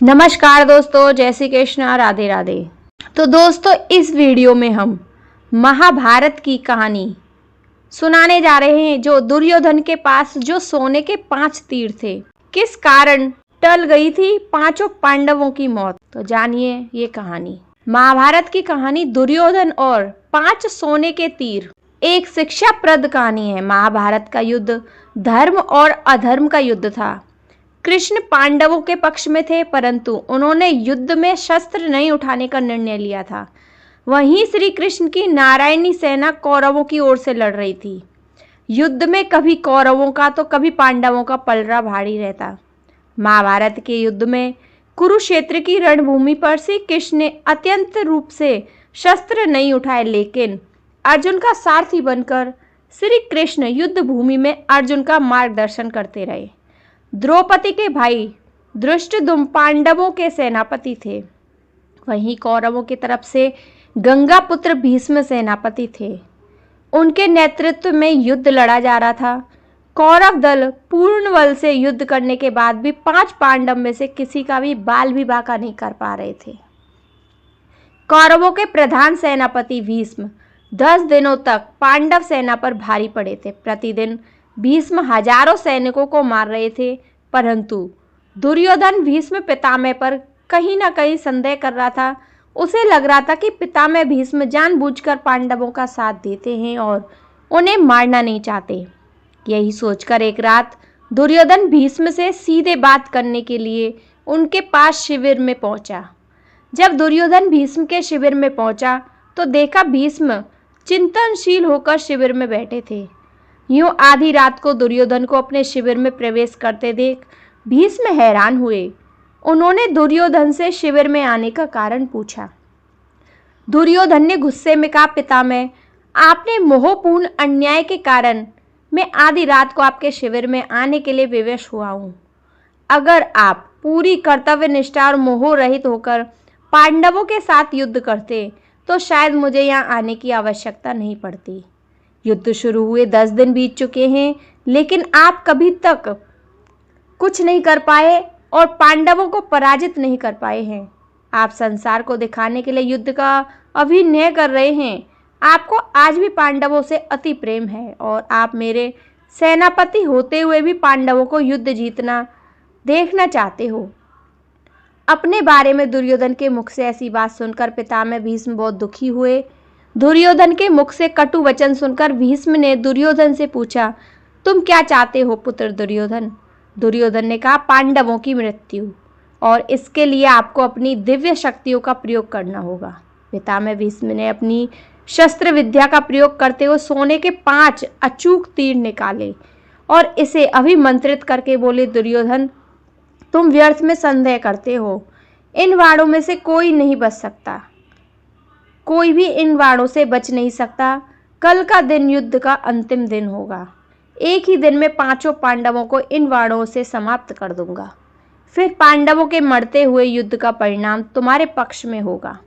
नमस्कार दोस्तों, जय श्री कृष्ण, राधे राधे। तो दोस्तों, इस वीडियो में हम महाभारत की कहानी सुनाने जा रहे हैं। जो दुर्योधन के पास जो सोने के 5 तीर थे, किस कारण टल गई थी पांचों पांडवों की मौत। तो जानिए ये कहानी। महाभारत की कहानी दुर्योधन और 5 सोने के तीर एक शिक्षाप्रद कहानी है। महाभारत का युद्ध धर्म और अधर्म का युद्ध था। कृष्ण पांडवों के पक्ष में थे, परंतु उन्होंने युद्ध में शस्त्र नहीं उठाने का निर्णय लिया था। वहीं श्री कृष्ण की नारायणी सेना कौरवों की ओर से लड़ रही थी। युद्ध में कभी कौरवों का तो कभी पांडवों का पलड़ा भारी रहता। महाभारत के युद्ध में कुरुक्षेत्र की रणभूमि पर श्री कृष्ण ने अत्यंत रूप से शस्त्र नहीं उठाए, लेकिन अर्जुन का सारथी बनकर श्री कृष्ण युद्ध भूमि में अर्जुन का मार्गदर्शन करते रहे। द्रौपदी के भाई धृष्टद्युम्न पांडवों के सेनापति थे। वहीं कौरवों की तरफ से गंगा पुत्र भीष्म सेनापति थे। उनके नेतृत्व में युद्ध लड़ा जा रहा था। कौरव दल पूर्ण बल से युद्ध करने के बाद भी 5 पांडव में से किसी का भी बाल भी बांका नहीं कर पा रहे थे। कौरवों के प्रधान सेनापति भीष्म 10 दिनों तक पांडव सेना पर भारी पड़े थे। प्रतिदिन भीष्म हजारों सैनिकों को मार रहे थे, परंतु दुर्योधन भीष्म पितामह पर कहीं ना कहीं संदेह कर रहा था। उसे लग रहा था कि पितामह भीष्म जानबूझकर पांडवों का साथ देते हैं और उन्हें मारना नहीं चाहते। यही सोचकर एक रात दुर्योधन भीष्म से सीधे बात करने के लिए उनके पास शिविर में पहुंचा। जब दुर्योधन भीष्म के शिविर में पहुंचा तो देखा भीष्म चिंतनशील होकर शिविर में बैठे थे। यूं आधी रात को दुर्योधन को अपने शिविर में प्रवेश करते देख भीष्म हैरान हुए। उन्होंने दुर्योधन से शिविर में आने का कारण पूछा। दुर्योधन ने गुस्से में कहा, पितामह, आपने मोहपूर्ण अन्याय के कारण मैं आधी रात को आपके शिविर में आने के लिए विवश हुआ हूँ। अगर आप पूरी कर्तव्य निष्ठा और मोह रहित होकर पांडवों के साथ युद्ध करते तो शायद मुझे यहाँ आने की आवश्यकता नहीं पड़ती। युद्ध शुरू हुए 10 दिन बीत चुके हैं, लेकिन आप कभी तक कुछ नहीं कर पाए और पांडवों को पराजित नहीं कर पाए हैं। आप संसार को दिखाने के लिए युद्ध का अभिनय कर रहे हैं। आपको आज भी पांडवों से अति प्रेम है और आप मेरे सेनापति होते हुए भी पांडवों को युद्ध जीतना देखना चाहते हो। अपने बारे में दुर्योधन के मुख से ऐसी बात सुनकर पितामह भीष्म बहुत दुखी हुए। दुर्योधन के मुख से कटु वचन सुनकर भीष्म ने दुर्योधन से पूछा, तुम क्या चाहते हो पुत्र दुर्योधन? दुर्योधन ने कहा, पांडवों की मृत्यु, और इसके लिए आपको अपनी दिव्य शक्तियों का प्रयोग करना होगा। पितामह भीष्म ने अपनी शस्त्र विद्या का प्रयोग करते हुए सोने के 5 अचूक तीर निकाले और इसे अभिमंत्रित करके बोले, दुर्योधन, तुम व्यर्थ में संदेह करते हो। इन बाणों में से कोई नहीं बच सकता। कोई भी इन बाणों से बच नहीं सकता। कल का दिन युद्ध का अंतिम दिन होगा। एक ही दिन में 5 पांडवों को इन बाणों से समाप्त कर दूंगा। फिर पांडवों के मरते हुए युद्ध का परिणाम तुम्हारे पक्ष में होगा।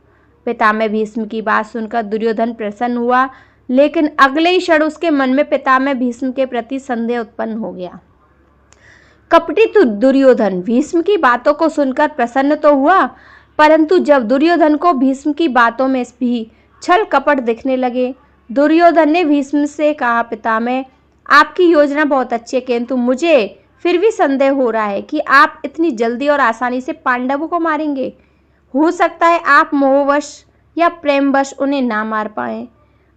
पितामह भीष्म की बात सुनकर दुर्योधन प्रसन्न हुआ, लेकिन अगले ही क्षण उसके मन में पितामह भीष्म के प्रति संदेह उत्पन्न हो गया। कपटी दुर्योधन भीष्म की बातों को सुनकर प्रसन्न तो हुआ, परंतु जब दुर्योधन को भीष्म की बातों में भी छल कपट दिखने लगे, दुर्योधन ने भीष्म से कहा, पितामह, आपकी योजना बहुत अच्छी है, किंतु मुझे फिर भी संदेह हो रहा है कि आप इतनी जल्दी और आसानी से पांडवों को मारेंगे। हो सकता है आप मोहवश या प्रेमवश उन्हें ना मार पाएं।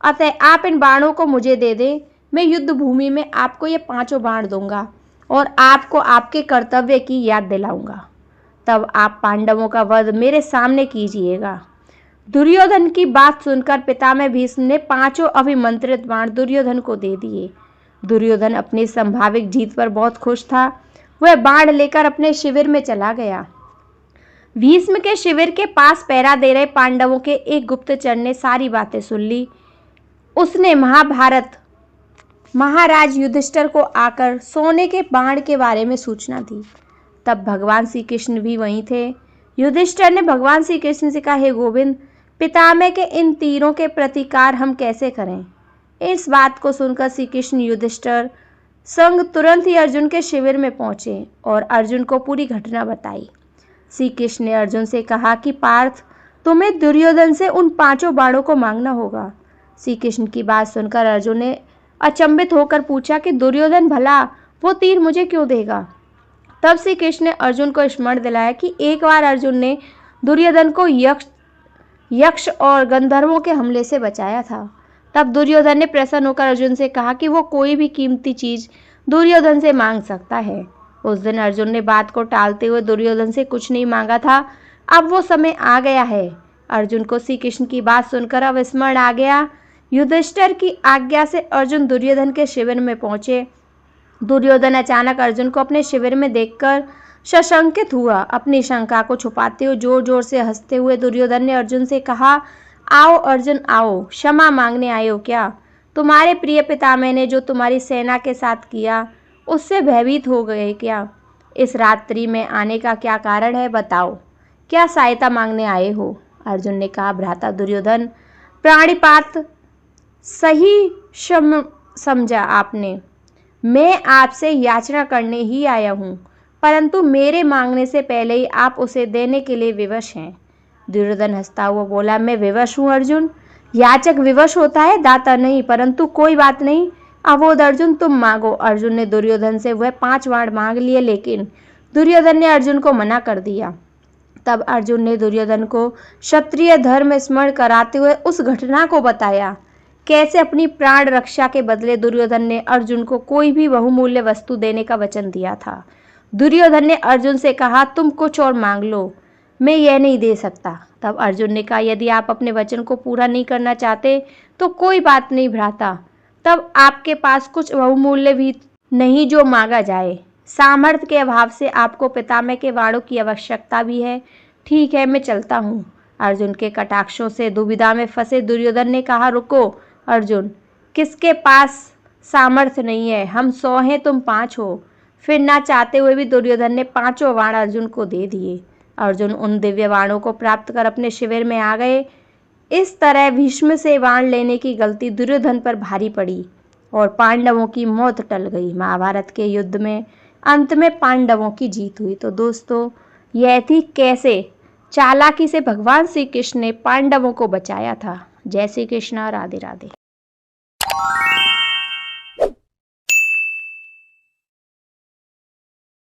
अतः आप इन बाणों को मुझे दे दें। मैं युद्ध भूमि में आपको ये 5 बाण दूंगा और आपको आपके कर्तव्य की याद दिलाऊंगा। तब आप पांडवों का वध मेरे सामने कीजिएगा। दुर्योधन की बात सुनकर पितामह भीष्म ने 5 अभिमंत्रित बाण दुर्योधन को दे दिए। दुर्योधन अपनी संभावित जीत पर बहुत खुश था। वह बाण लेकर अपने शिविर में चला गया। भीष्म के शिविर के पास पहरा दे रहे पांडवों के एक गुप्तचर ने सारी बातें सुन ली। उसने महाराज युधिष्ठिर को आकर सोने के बाण के बारे में सूचना दी। तब भगवान श्री कृष्ण भी वहीं थे। युधिष्ठिर ने भगवान श्री कृष्ण से कहा, हे गोविंद, पितामह के इन तीरों के प्रतिकार हम कैसे करें? इस बात को सुनकर श्री कृष्ण युधिष्ठिर संग तुरंत ही अर्जुन के शिविर में पहुंचे और अर्जुन को पूरी घटना बताई। श्री कृष्ण ने अर्जुन से कहा कि पार्थ, तुम्हें दुर्योधन से उन 5 बाणों को मांगना होगा। श्री कृष्ण की बात सुनकर अर्जुन ने अचंभित होकर पूछा कि दुर्योधन भला वो तीर मुझे क्यों देगा। तब श्री कृष्ण ने अर्जुन को स्मरण दिलाया कि एक बार अर्जुन ने दुर्योधन को यक्ष और गंधर्वों के हमले से बचाया था। तब दुर्योधन ने प्रसन्न होकर अर्जुन से कहा कि वो कोई भी कीमती चीज दुर्योधन से मांग सकता है। उस दिन अर्जुन ने बात को टालते हुए दुर्योधन से कुछ नहीं मांगा था। अब वो समय आ गया है। अर्जुन को श्री कृष्ण की बात सुनकर अब स्मरण आ गया। युधिष्ठिर की आज्ञा से अर्जुन दुर्योधन के शिविर में पहुंचे। दुर्योधन अचानक अर्जुन को अपने शिविर में देखकर सशंकित हुआ। अपनी शंका को छुपाते हुए जोर जोर से हंसते हुए दुर्योधन ने अर्जुन से कहा, आओ अर्जुन आओ, क्षमा मांगने आए हो क्या? तुम्हारे प्रिय पितामह ने जो तुम्हारी सेना के साथ किया उससे भयभीत हो गए क्या? इस रात्रि में आने का क्या कारण है, बताओ, क्या सहायता मांगने आए हो? अर्जुन ने कहा, भ्राता दुर्योधन, प्राणिपात सही समझा आपने। मैं आपसे याचना करने ही आया हूँ, परंतु मेरे मांगने से पहले ही आप उसे देने के लिए विवश हैं। दुर्योधन हंसता हुआ बोला, मैं विवश हूँ अर्जुन? याचक विवश होता है, दाता नहीं। परंतु कोई बात नहीं, अबोध अर्जुन, तुम मांगो। अर्जुन ने दुर्योधन से वह 5 बाण मांग लिए, लेकिन दुर्योधन ने अर्जुन को मना कर दिया। तब अर्जुन ने दुर्योधन को क्षत्रिय धर्म स्मरण कराते हुए उस घटना को बताया, कैसे अपनी प्राण रक्षा के बदले दुर्योधन ने अर्जुन को कोई भी बहुमूल्य वस्तु देने का वचन दिया था। दुर्योधन ने अर्जुन से कहा, तुम कुछ और मांग लो, मैं यह नहीं दे सकता। तब अर्जुन ने कहा, यदि आप अपने वचन को पूरा नहीं करना चाहते तो कोई बात नहीं भ्राता, तब आपके पास कुछ बहुमूल्य भी नहीं जो मांगा जाए। सामर्थ्य के अभाव से आपको पितामह के बाणों की आवश्यकता भी है। ठीक है, मैं चलता हूँ। अर्जुन के कटाक्षों से दुविधा में फंसे दुर्योधन ने कहा, रुको अर्जुन, किसके पास सामर्थ्य नहीं है? हम 100 हैं, तुम 5 हो। फिर ना चाहते हुए भी दुर्योधन ने 5 बाण अर्जुन को दे दिए। अर्जुन उन दिव्य बाणों को प्राप्त कर अपने शिविर में आ गए। इस तरह भीष्म से बाण लेने की गलती दुर्योधन पर भारी पड़ी और पांडवों की मौत टल गई। महाभारत के युद्ध में अंत में पांडवों की जीत हुई। तो दोस्तों, यह थी कैसे चालाकी से भगवान श्री कृष्ण ने पांडवों को बचाया था। जय श्री कृष्ण, राधे राधे।